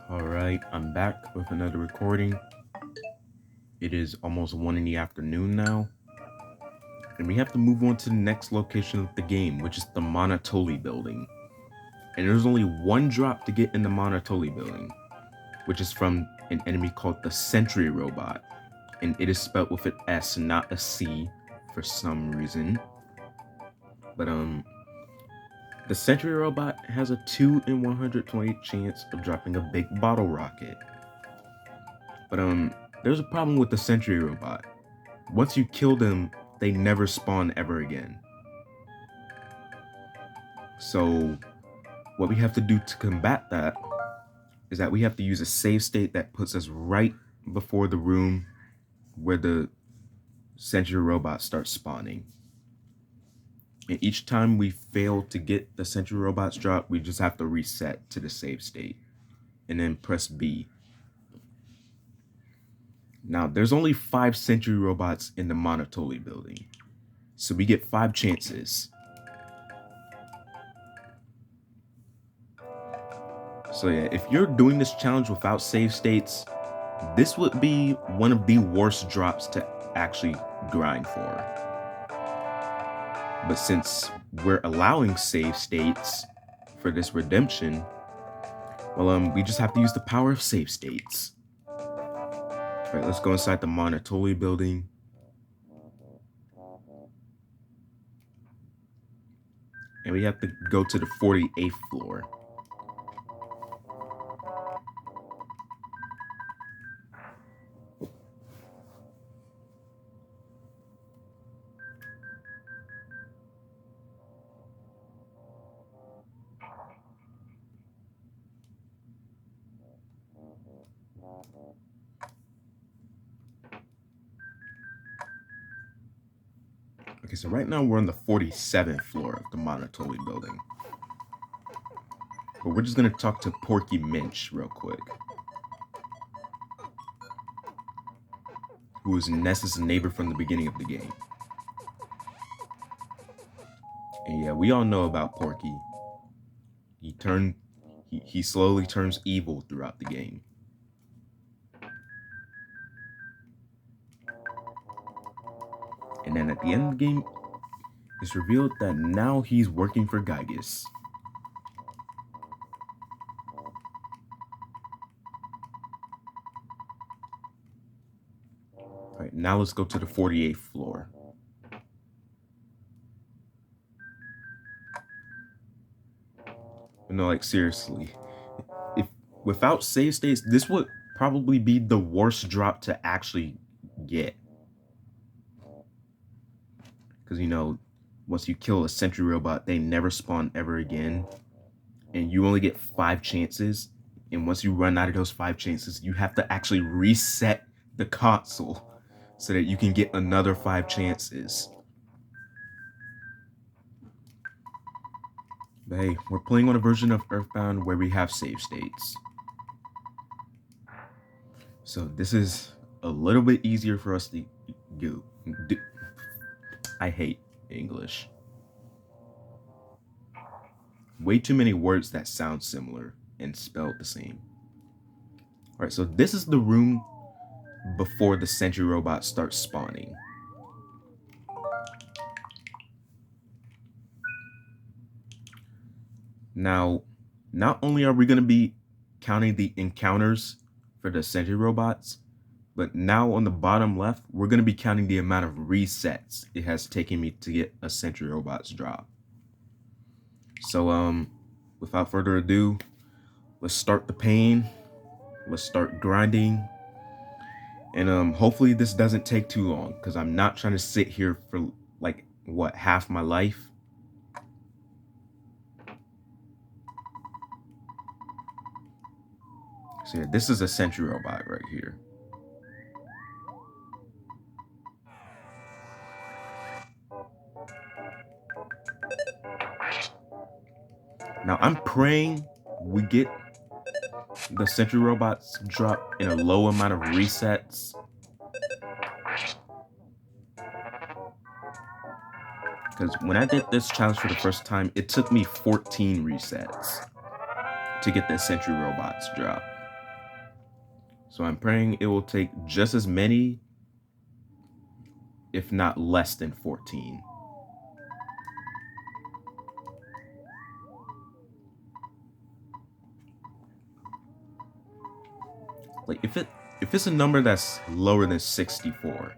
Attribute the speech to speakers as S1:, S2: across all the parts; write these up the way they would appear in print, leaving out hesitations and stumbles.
S1: Alright, I'm back with another recording. It is almost 1 in the afternoon now, and we have to move on to the next location of the game, which is the Monotoli building. And there's only one drop to get in the Monotoli building, which is from an enemy called the Sentry Robot. And it is spelled with an S, not a C, for some reason. But the Sentry Robot has a 2 in 120 chance of dropping a big bottle rocket. But there's a problem with the Sentry Robot. Once you kill them, they never spawn ever again. So what we have to do to combat that is that we have to use a save state that puts us right before the room where the Sentry Robot starts spawning. And each time we fail to get the Sentry Robots drop, we just have to reset to the save state and then press B. Now, there's only 5 Sentry Robots in the Monotoli building, so we get 5 chances. So yeah, if you're doing this challenge without save states, this would be one of the worst drops to actually grind for. But since we're allowing save states for this redemption, well, we just have to use the power of save states. All right, let's go inside the Monotoli building. And we have to go to the 48th floor. Okay, so right now we're on the 47th floor of the Monotoli building. But we're just gonna talk to Porky Minch real quick, who is Ness's neighbor from the beginning of the game. And yeah, we all know about Porky. He slowly turns evil throughout the game. And then at the end of the game, it's revealed that now he's working for Gygus. All right, now let's go to the 48th floor. No, like seriously, if without save states, this would probably be the worst drop to actually get. Because, you know, once you kill a Sentry Robot, they never spawn ever again. And you only get 5 chances. And once you run out of those 5 chances, you have to actually reset the console so that you can get another 5 chances. But hey, we're playing on a version of EarthBound where we have save states. So this is a little bit easier for us to do. I hate English. Way too many words that sound similar and spelled the same. All right, so this is the room before the Sentry Robot starts spawning. Now, not only are we going to be counting the encounters for the Sentry Robots, but now on the bottom left, we're going to be counting the amount of resets it has taken me to get a Sentry Robots drop. So, without further ado, let's start the pain. Let's start grinding. And hopefully this doesn't take too long, because I'm not trying to sit here for like, what, half my life? So yeah, this is a Sentry Robot right here. Now I'm praying we get the Sentry Robots drop in a low amount of resets. Because when I did this challenge for the first time, it took me 14 resets to get the Sentry Robots drop. So I'm praying it will take just as many, if not less than 14. Like if it's a number that's lower than 64,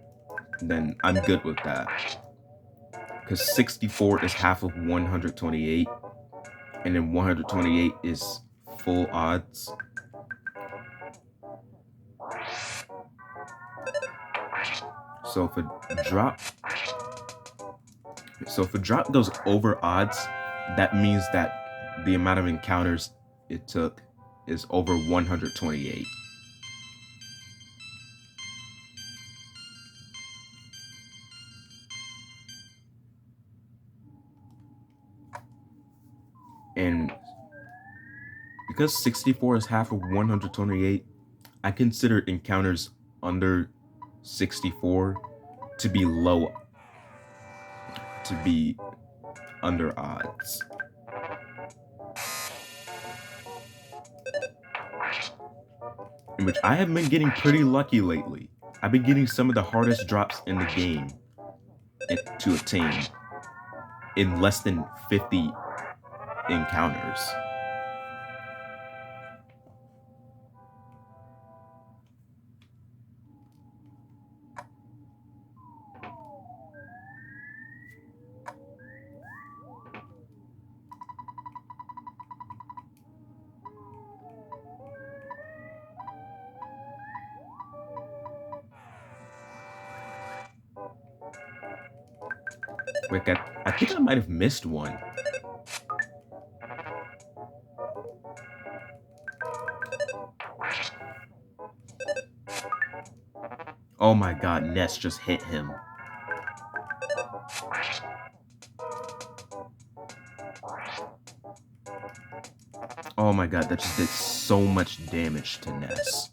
S1: then I'm good with that. Because 64 is half of 128, and then 128 is full odds. So if a drop goes over odds, that means that the amount of encounters it took is over 128. And because 64 is half of 128, I consider encounters under 64 to be low, to be under odds. In which I have been getting pretty lucky lately. I've been getting some of the hardest drops in the game to attain in less than 50 encounters. Wait, I think I might have missed one. Oh my god, Ness just hit him. Oh my god, that just did so much damage to Ness.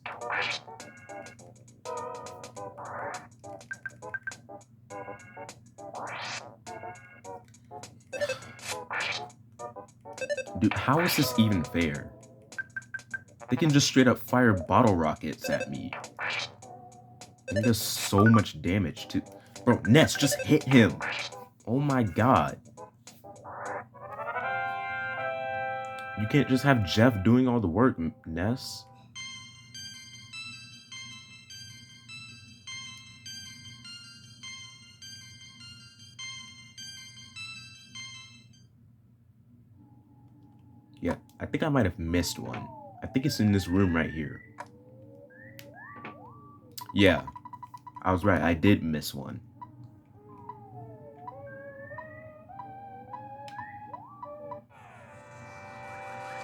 S1: Dude, how is this even fair? They can just straight up fire bottle rockets at me. And it does so much damage to... Bro, Ness, just hit him. Oh my god. You can't just have Jeff doing all the work, Ness. Yeah, I think I might have missed one. I think it's in this room right here. Yeah, I was right. I did miss one.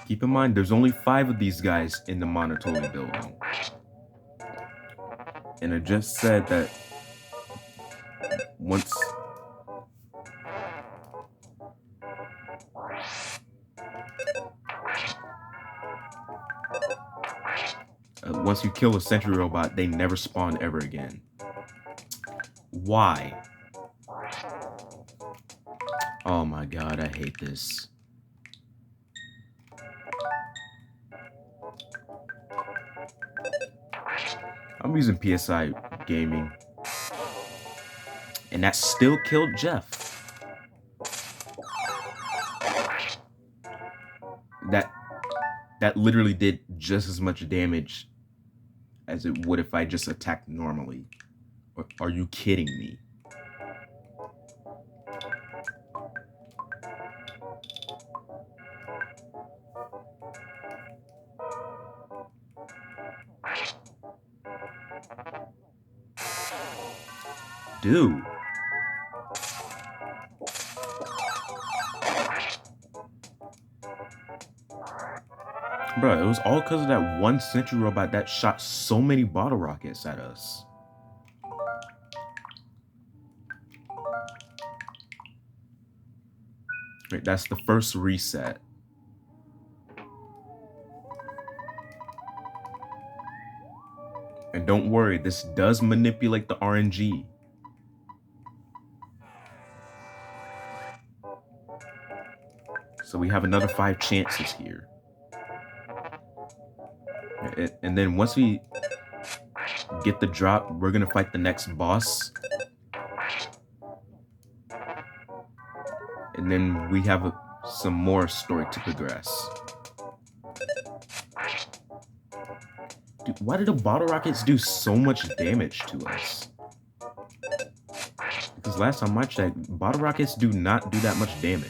S1: Keep in mind, there's only 5 of these guys in the Monotoli building. And I just said that once you kill a sentry robot, they never spawn ever again. Why? Oh my god, I hate this. I'm using PSI Gaming. And that still killed Jeff. That literally did just as much damage as it would if I just attacked normally. Are you kidding me? Dude. Bro, it was all because of that one sentry robot that shot so many bottle rockets at us. Right, that's the first reset. And don't worry, this does manipulate the RNG. So we have another 5 chances here. And then once we get the drop, we're gonna fight the next boss. And then we have some more story to progress. Dude, why did the bottle rockets do so much damage to us? Because last time I checked, bottle rockets do not do that much damage.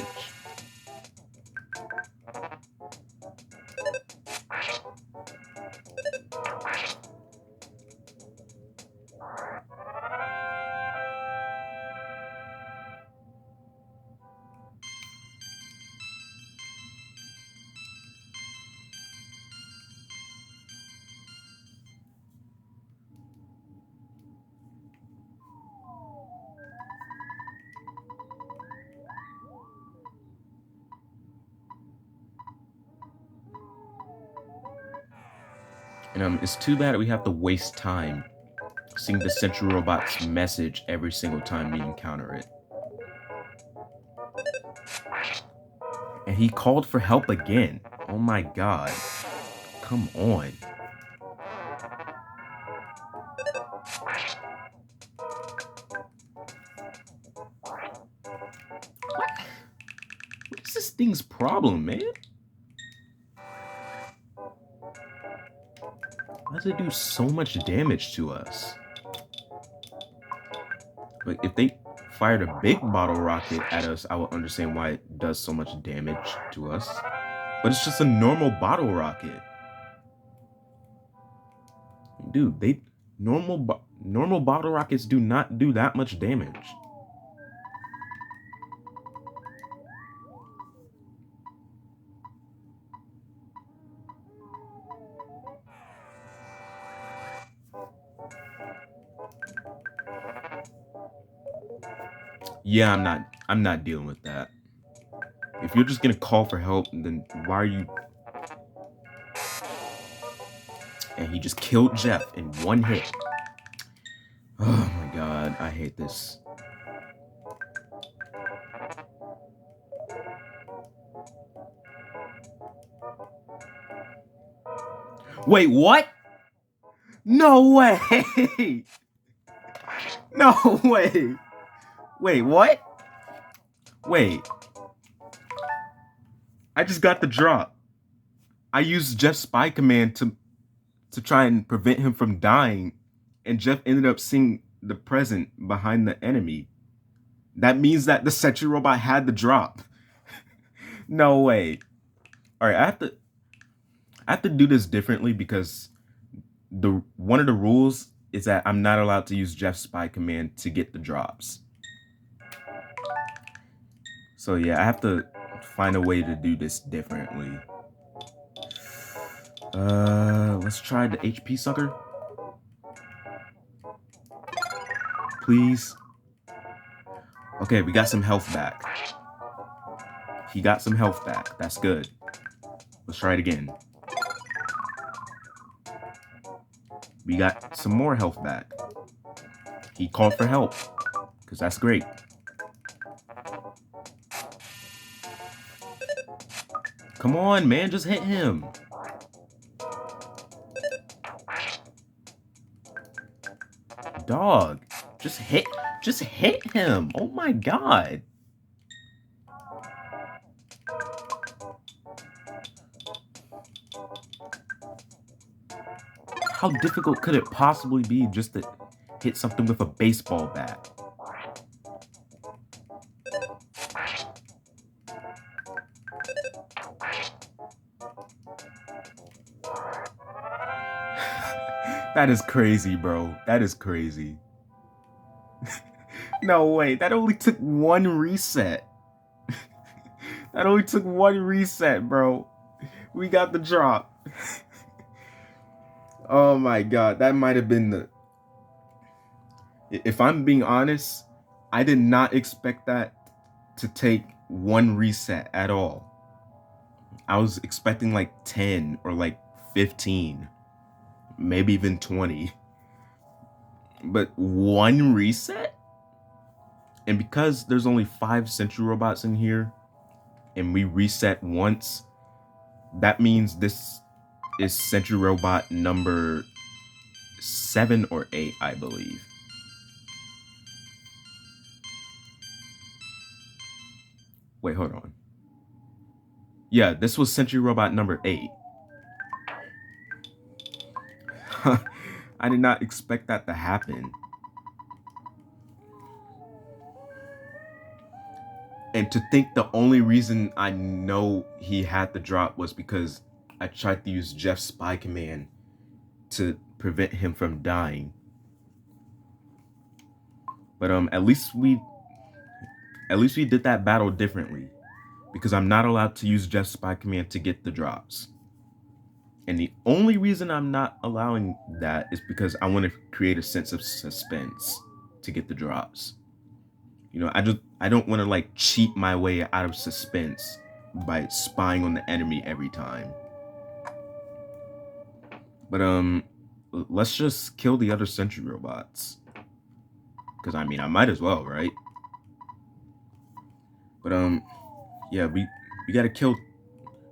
S1: And it's too bad we have to waste time seeing the Sentry Robot's message every single time we encounter it. And he called for help again. Oh my god. Come on. What is this thing's problem, man? Why does it do so much damage to us? Like, if they fired a big bottle rocket at us, I would understand why it does so much damage to us. But it's just a normal bottle rocket. Dude, normal bottle rockets do not do that much damage. Yeah, I'm not dealing with that. If you're just gonna call for help, then why are you... And he just killed Jeff in one hit. Oh my god, I hate this. Wait, what? No way! No way! Wait, what? Wait. I just got the drop. I used Jeff's spy command to try and prevent him from dying, and Jeff ended up seeing the present behind the enemy. That means that the Sentry Robot had the drop. No way. Alright, I have to do this differently because one of the rules is that I'm not allowed to use Jeff's spy command to get the drops. So yeah, I have to find a way to do this differently. Let's try the HP sucker. Please. Okay, we got some health back. He got some health back. That's good. Let's try it again. We got some more health back. He called for help, because that's great. Come on, man, just hit him. Dog, just hit him. Oh my god. How difficult could it possibly be just to hit something with a baseball bat? That is crazy, bro. That is crazy. No way. That only took one reset. That only took one reset, bro. We got the drop. Oh my god. That might have been the... If I'm being honest, I did not expect that to take one reset at all. I was expecting like 10 or like 15. Maybe even 20. But one reset? And because there's only 5 Sentry Robots in here, and we reset once, that means this is Sentry Robot number 7 or 8, I believe. Wait, hold on. Yeah, this was Sentry Robot number 8. I did not expect that to happen. And to think the only reason I know he had the drop was because I tried to use Jeff's spy command to prevent him from dying. But at least we did that battle differently, because I'm not allowed to use Jeff's spy command to get the drops. And the only reason I'm not allowing that is because I want to create a sense of suspense to get the drops. You know, I don't want to like cheat my way out of suspense by spying on the enemy every time. But let's just kill the other sentry robots. Cause I mean I might as well, right? But yeah, we gotta kill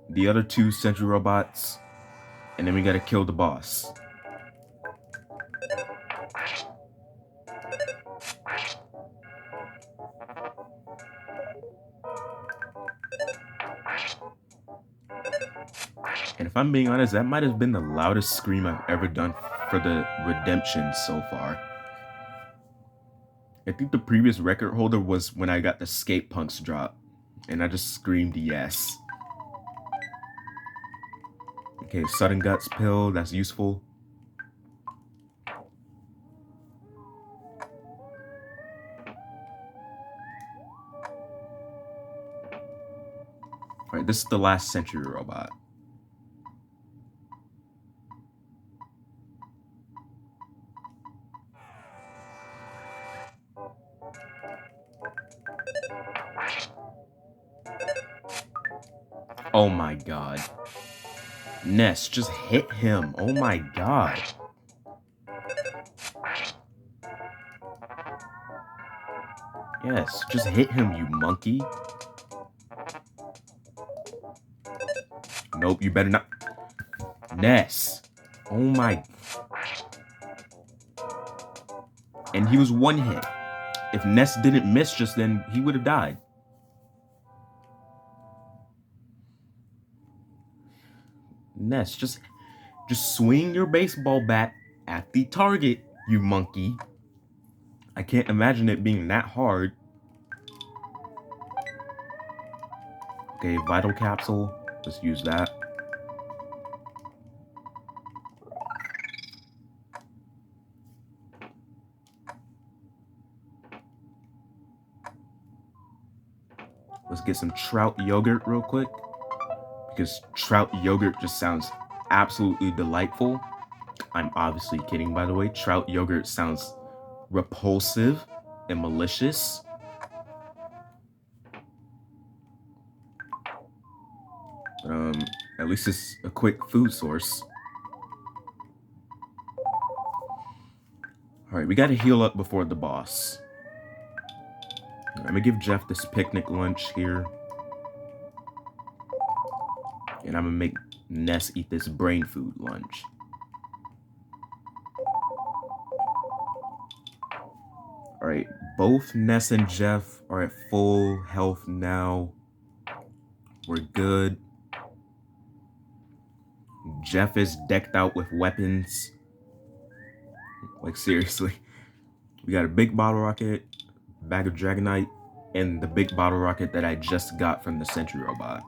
S1: the other 2 sentry robots, and then we gotta kill the boss. And if I'm being honest, that might have been the loudest scream I've ever done for the redemption so far. I think the previous record holder was when I got the Skate Punks drop, and I just screamed yes. Okay, Sudden Guts pill, that's useful. Alright, this is the last sentry robot. Oh my god. Ness, just hit him. Oh my god. Yes, just hit him, you monkey. Nope, you better not. Ness. Oh my. And he was 1 hit. If Ness didn't miss just then, he would have died. Ness, just swing your baseball bat at the target, you monkey. I can't imagine it being that hard. Okay, vital capsule. Let's use that. Let's get some trout yogurt real quick, because trout yogurt just sounds absolutely delightful. I'm obviously kidding, by the way. Trout yogurt sounds repulsive and malicious. At least it's a quick food source. Alright, we gotta heal up before the boss. I'm gonna give Jeff this picnic lunch here. And I'm gonna make Ness eat this brain food lunch. Alright, both Ness and Jeff are at full health now. We're good. Jeff is decked out with weapons. Like, seriously. We got a big bottle rocket, bag of Dragonite, and the big bottle rocket that I just got from the sentry robot.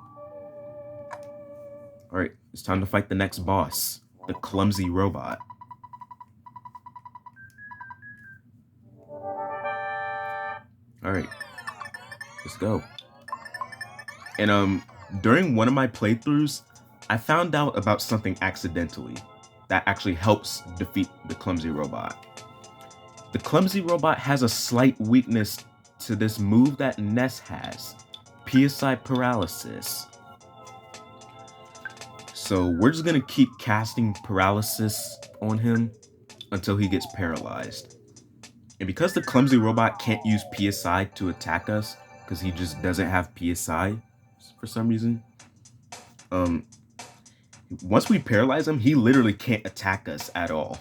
S1: Alright, it's time to fight the next boss, the clumsy robot. Alright, let's go. And during one of my playthroughs, I found out about something accidentally that actually helps defeat the clumsy robot. The clumsy robot has a slight weakness to this move that Ness has, PSI paralysis. So we're just gonna keep casting paralysis on him until he gets paralyzed. And because the clumsy robot can't use PSI to attack us, because he just doesn't have PSI for some reason, once we paralyze him, he literally can't attack us at all.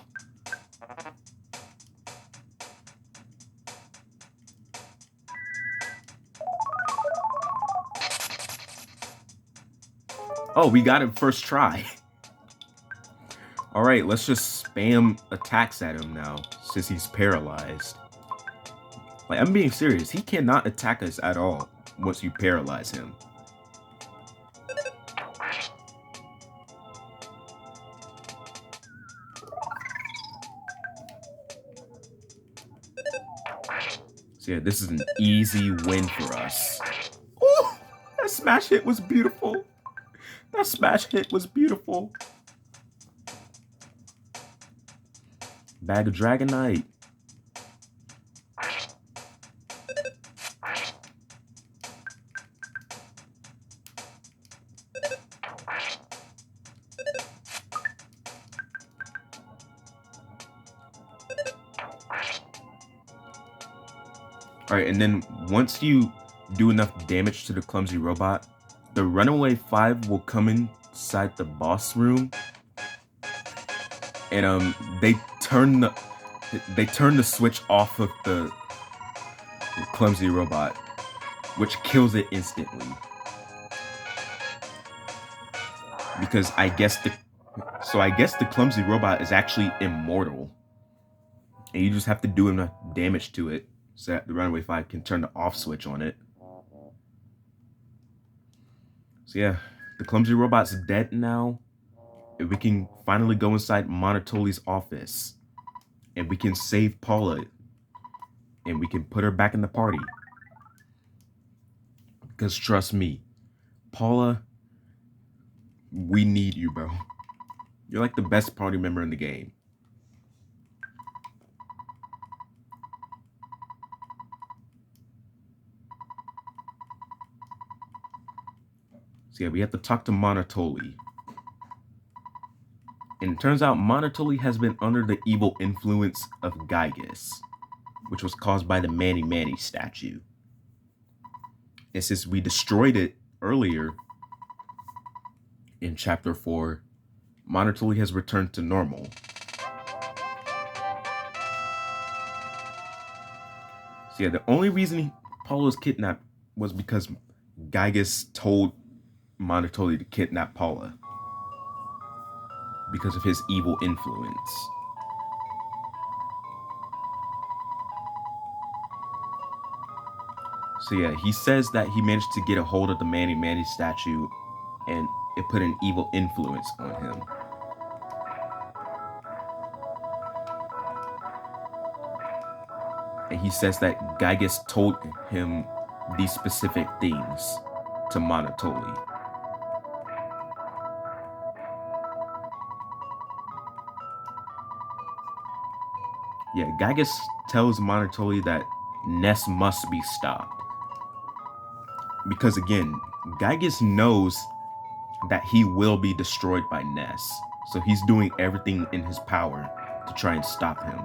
S1: Oh, we got him first try. All right, let's just spam attacks at him now, since he's paralyzed. Like, I'm being serious. He cannot attack us at all once you paralyze him. So yeah, this is an easy win for us. Ooh, that smash hit was beautiful. That smash hit was beautiful. Bag of Dragonite. Alright, and then once you do enough damage to the clumsy robot, the Runaway 5 will come inside the boss room, and they turn the switch off of the clumsy robot, which kills it instantly. Because I guess the clumsy robot is actually immortal, and you just have to do enough damage to it so that the Runaway 5 can turn the off switch on it. So yeah, the clumsy robot's dead now. And we can finally go inside Monotoli's office. And we can save Paula. And we can put her back in the party. Because trust me, Paula, we need you, bro. You're like the best party member in the game. So yeah, we have to talk to Monotoli. And it turns out Monotoli has been under the evil influence of Gygus, which was caused by the Manny Manny statue. And since we destroyed it earlier in Chapter 4, Monotoli has returned to normal. So yeah, the only reason Paula was kidnapped was because Gygus told Monotoli to kidnap Paula because of his evil influence. So yeah, he says that he managed to get a hold of the Manny Manny statue and it put an evil influence on him. And he says that Gygus told him these specific things to Monotoli. Yeah, Gygus tells Monotoli that Ness must be stopped. Because again, Gygus knows that he will be destroyed by Ness. So he's doing everything in his power to try and stop him.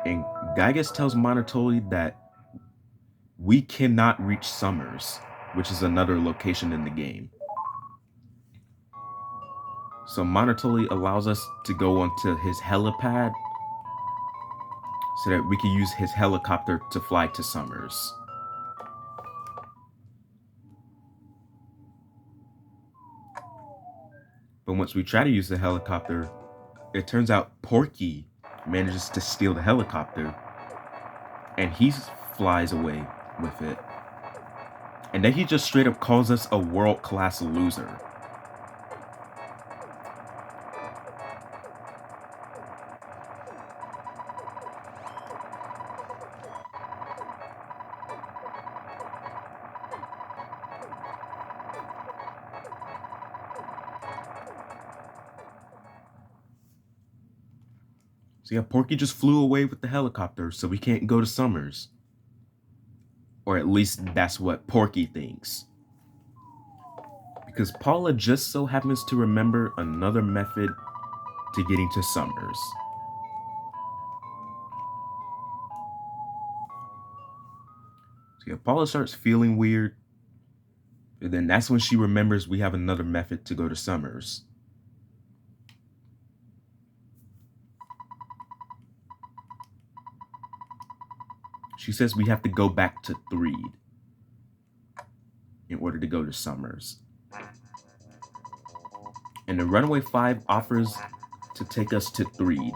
S1: And Gygus tells Monotoli that we cannot reach Summers, which is another location in the game. So Monotoli allows us to go onto his helipad so that we can use his helicopter to fly to Summers. But once we try to use the helicopter, it turns out Porky manages to steal the helicopter and he flies away with it. And then he just straight up calls us a world-class loser. So yeah, Porky just flew away with the helicopter, so we can't go to Summers. Or at least that's what Porky thinks. Because Paula just so happens to remember another method to getting to Summers. So yeah, Paula starts feeling weird. And then that's when she remembers we have another method to go to Summers. She says we have to go back to Threed. in order to go to Summers. And the Runaway 5 offers to take us to Threed.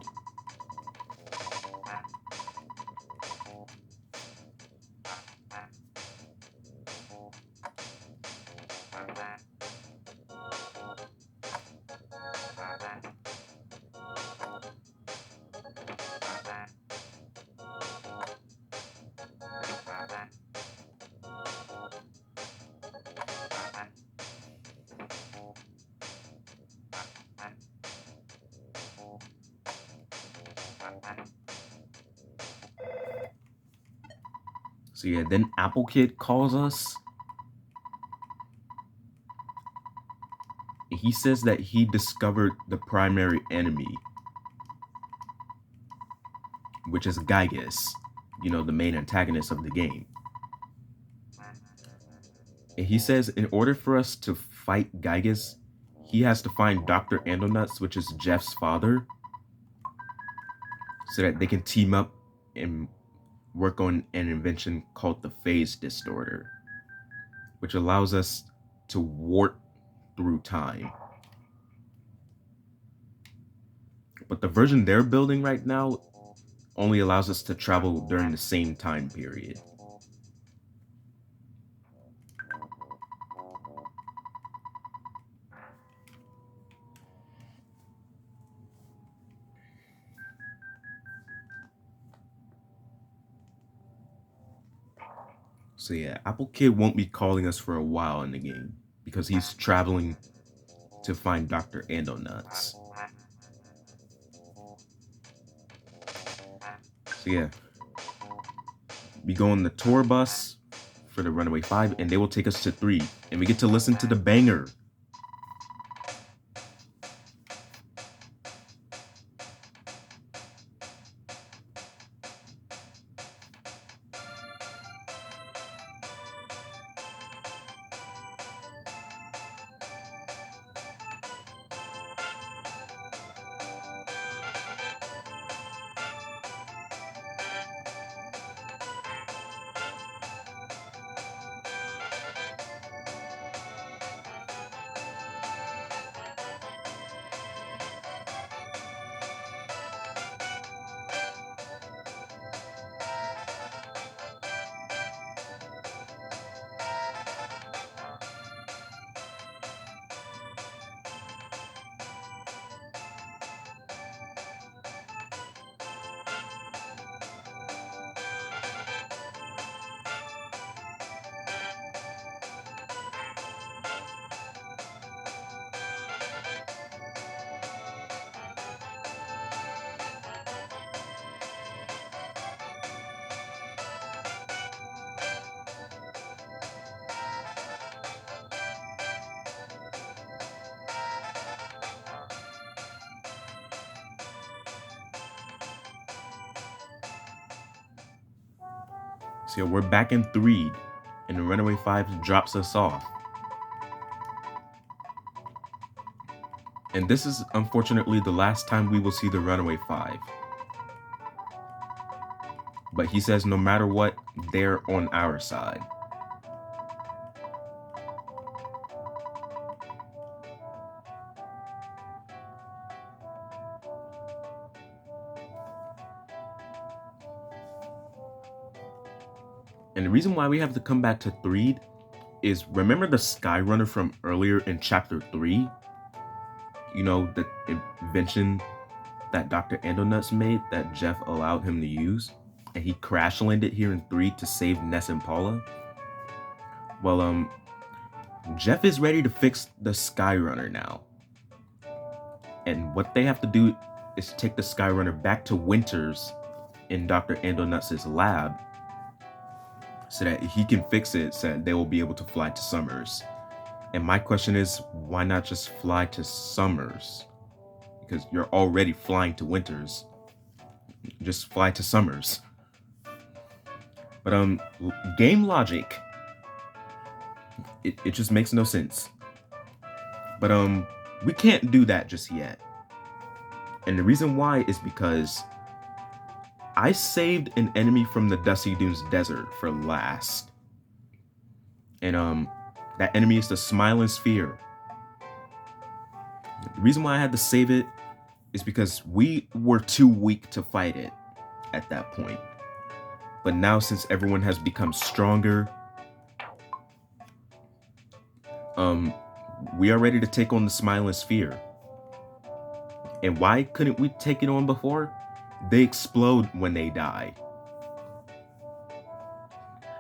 S1: So yeah, then Apple Kid calls us. He says that he discovered the primary enemy, which is Gygas, the main antagonist of the game. And he says in order for us to fight Gygas, he has to find Dr. Andonuts, which is Jeff's father, so that they can team up and work on an invention called the Phase Distorter, which allows us to warp through time. But the version they're building right now only allows us to travel during the same time period. So yeah, Apple Kid won't be calling us for a while in the game because he's traveling to find Dr. Andonuts. So yeah, we go on the tour bus for the Runaway 5 and they will take us to Threed, and we get to listen to the banger. So yeah, we're back in Threed, and the Runaway 5 drops us off. And this is unfortunately the last time we will see the Runaway 5. But he says no matter what, they're on our side. And the reason why we have to come back to Threed is, remember the Skyrunner from earlier in Chapter 3? The invention that Dr. Andonuts made that Jeff allowed him to use? And he crash landed here in Threed to save Ness and Paula? Well, Jeff is ready to fix the Skyrunner now. And what they have to do is take the Skyrunner back to Winters in Dr. Andonuts' lab so that he can fix it so that they will be able to fly to Summers. And my question is, why not just fly to Summers? Because you're already flying to Winters. Just fly to Summers. But game logic, it just makes no sense. But we can't do that just yet. And the reason why is because I saved an enemy from the Dusty Dunes Desert for last. And That enemy is the Smiling Sphere. The reason why I had to save it is because we were too weak to fight it at that point. But now, since everyone has become stronger, we are ready to take on the Smiling Sphere. And why couldn't we take it on before? They explode when they die,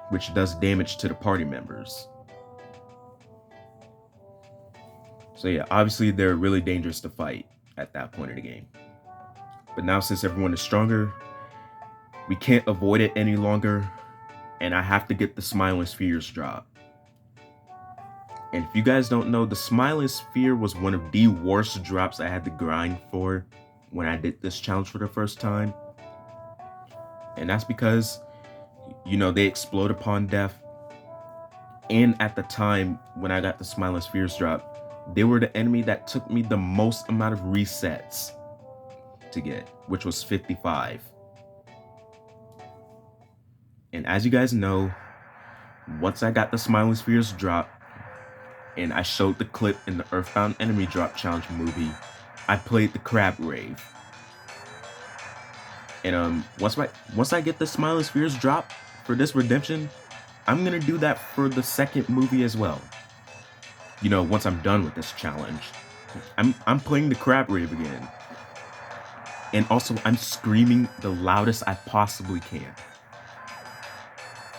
S1: which does damage to the party members. So yeah, obviously they're really dangerous to fight at that point of the game. But now, since everyone is stronger, we can't avoid it any longer, and I have to get the Smiling Spheres drop. And if you guys don't know, the Smiling Sphere was one of the worst drops I had to grind for when I did this challenge for the first time. And that's because, you know, they explode upon death. And at the time when I got the Smiling Spheres drop, they were the enemy that took me the most amount of resets to get, which was 55. And as you guys know, once I got the Smiling Spheres drop, and I showed the clip in the EarthBound Enemy Drop Challenge movie, I played the Crab Rave. And once I get the Smiling Spheres drop for this redemption, I'm gonna do that for the second movie as well. You know, once I'm done with this challenge, I'm playing the Crab Rave again. And also, I'm screaming the loudest I possibly can.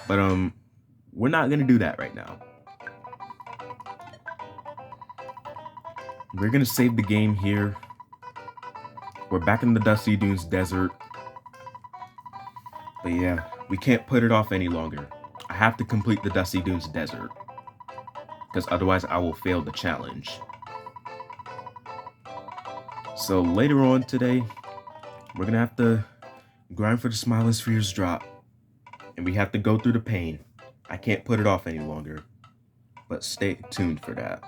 S1: But we're not gonna do that right now. We're gonna save the game here. We're back in the Dusty Dunes Desert. But yeah, we can't put it off any longer. I have to complete the Dusty Dunes Desert, because otherwise I will fail the challenge. So later on today, we're gonna have to grind for the Smiling Spheres drop, and we have to go through the pain. I can't put it off any longer, but stay tuned for that.